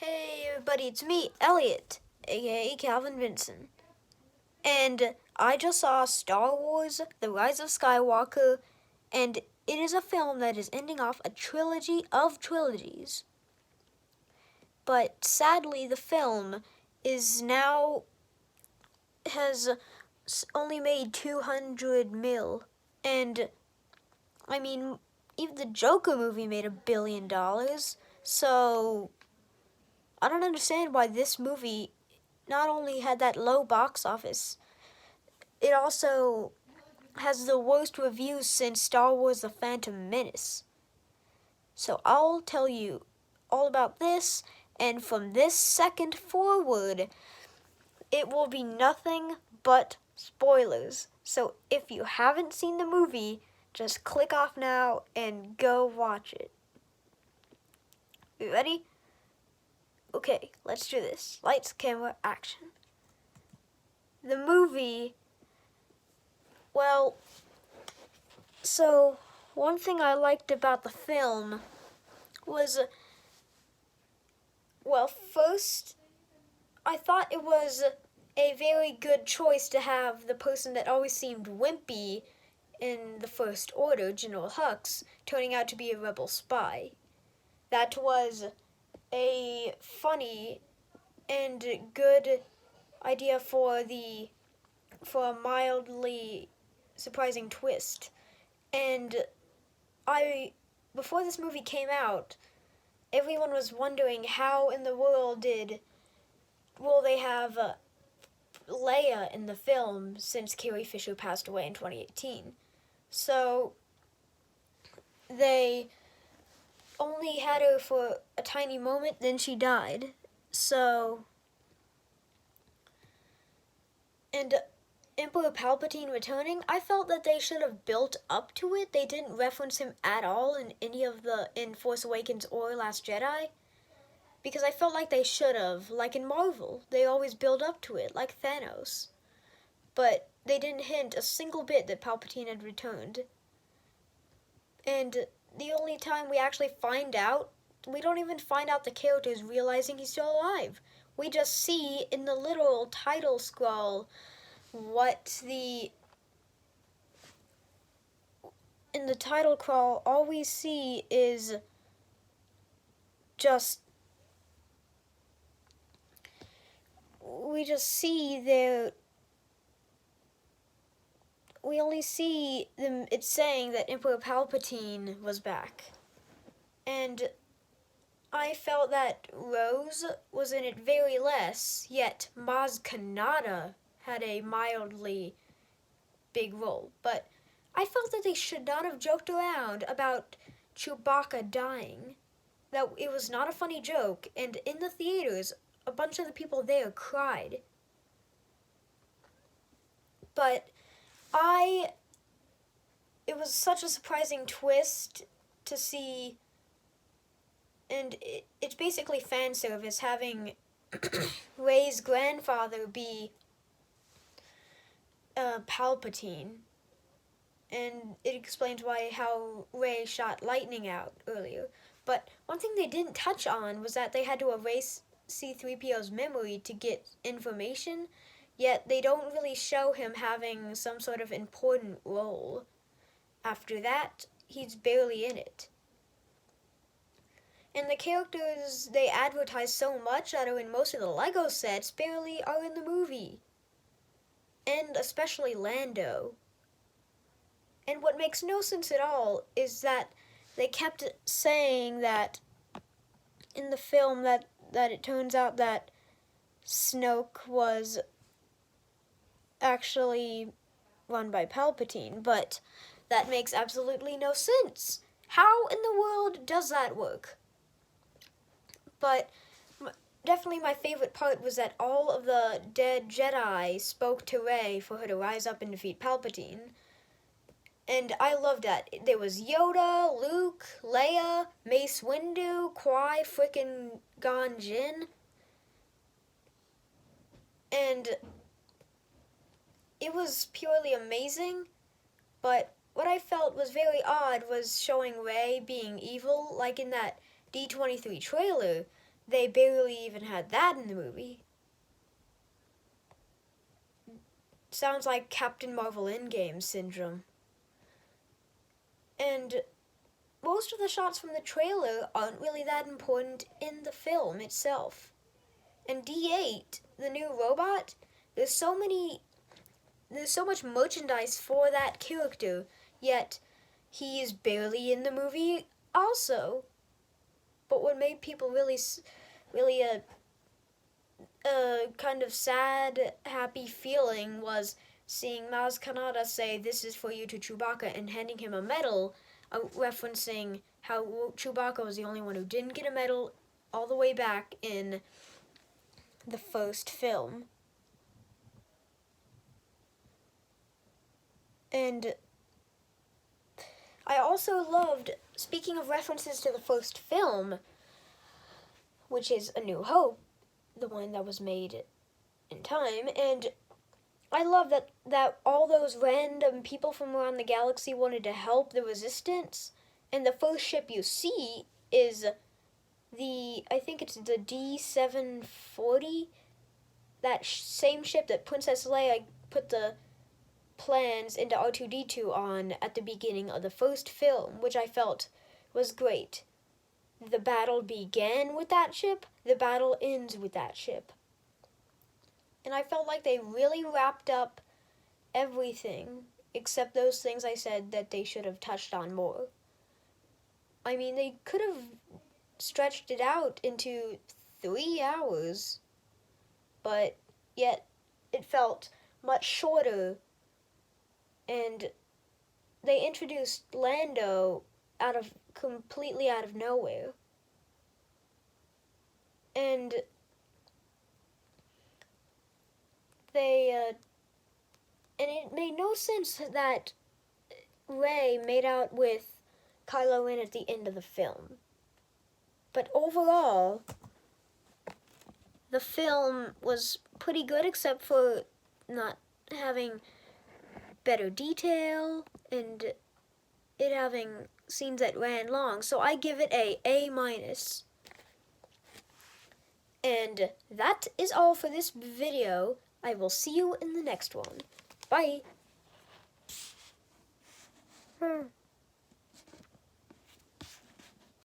Hey everybody, it's me, Elliot, aka Calvin Vincent. And I just saw Star Wars The Rise of Skywalker, and it is a film that is ending off a trilogy of trilogies. But sadly, the film is now has only made 200 mil. And I mean, even the Joker movie made $1 billion. So I don't understand why this movie not only had that low box office, it also has the worst reviews since Star Wars The Phantom Menace. So I'll tell you all about this, and from this second forward, it will be nothing but spoilers. So if you haven't seen the movie, just click off now and go watch it. You ready? Okay, let's do this. Lights, camera, action. The movie, well, so one thing I liked about the film was, first, I thought it was a very good choice to have the person that always seemed wimpy in the First Order, General Hux, turning out to be a rebel spy. That was a funny and good idea for a mildly surprising twist. And before this movie came out, everyone was wondering how in the world will they have Leia in the film since Carrie Fisher passed away in 2018. So they only had her for a tiny moment, then she died. So, and Emperor Palpatine returning, I felt that they should have built up to it. They didn't reference him at all in any of in Force Awakens or Last Jedi. Because I felt like they should have. Like in Marvel, they always build up to it, like Thanos. But they didn't hint a single bit that Palpatine had returned. And the only time we actually find out, we don't even find out the character's realizing he's still alive. We just see in the literal title scroll in the title crawl, all we see is just we only see them. It's saying that Emperor Palpatine was back, and I felt that Rose was in it very less. Yet Maz Kanata had a mildly big role, but I felt that they should not have joked around about Chewbacca dying. That it was not a funny joke, and in the theaters, a bunch of the people there cried. But it was such a surprising twist to see, and it's basically fan service having Rey's grandfather be Palpatine, and it explains how Rey shot lightning out earlier. But one thing they didn't touch on was that they had to erase C-3PO's memory to get information, yet they don't really show him having some sort of important role. After that, he's barely in it. And the characters they advertise so much that are in most of the Lego sets barely are in the movie. And especially Lando. And what makes no sense at all is that they kept saying that in the film that it turns out that Snoke was actually run by Palpatine, but that makes absolutely no sense. How in the world does that work? But definitely my favorite part was that all of the dead Jedi spoke to Rey for her to rise up and defeat Palpatine. And I loved that. There was Yoda, Luke, Leia, Mace Windu, Qui, frickin' Gon Jinn. And it was purely amazing, but what I felt was very odd was showing Rey being evil, like in that D23 trailer. they barely even had that in the movie. Sounds like Captain Marvel Endgame syndrome. And most of the shots from the trailer aren't really that important in the film itself. And D8, the new robot, there's so much merchandise for that character, yet he is barely in the movie also. But what made people really kind of sad, happy feeling was seeing Maz Kanata say, "This is for you" to Chewbacca and handing him a medal, referencing how Chewbacca was the only one who didn't get a medal all the way back in the first film. And I also loved, speaking of references to the first film, which is A New Hope, the one that was made in time, and I love that all those random people from around the galaxy wanted to help the Resistance, and the first ship you see is I think it's the D-740, that same ship that Princess Leia put the plans into R2-D2 on at the beginning of the first film, which I felt was great. The battle began with that ship, the battle ends with that ship. And I felt like they really wrapped up everything, except those things I said that they should have touched on more. I mean, they could have stretched it out into 3 hours, but yet it felt much shorter. And they introduced Lando completely out of nowhere. And and it made no sense that Rey made out with Kylo Ren at the end of the film. But overall, the film was pretty good, except for not having better detail and it having scenes that ran long. So I give it a A-. And that is all for this video. I will see you in the next one. Bye.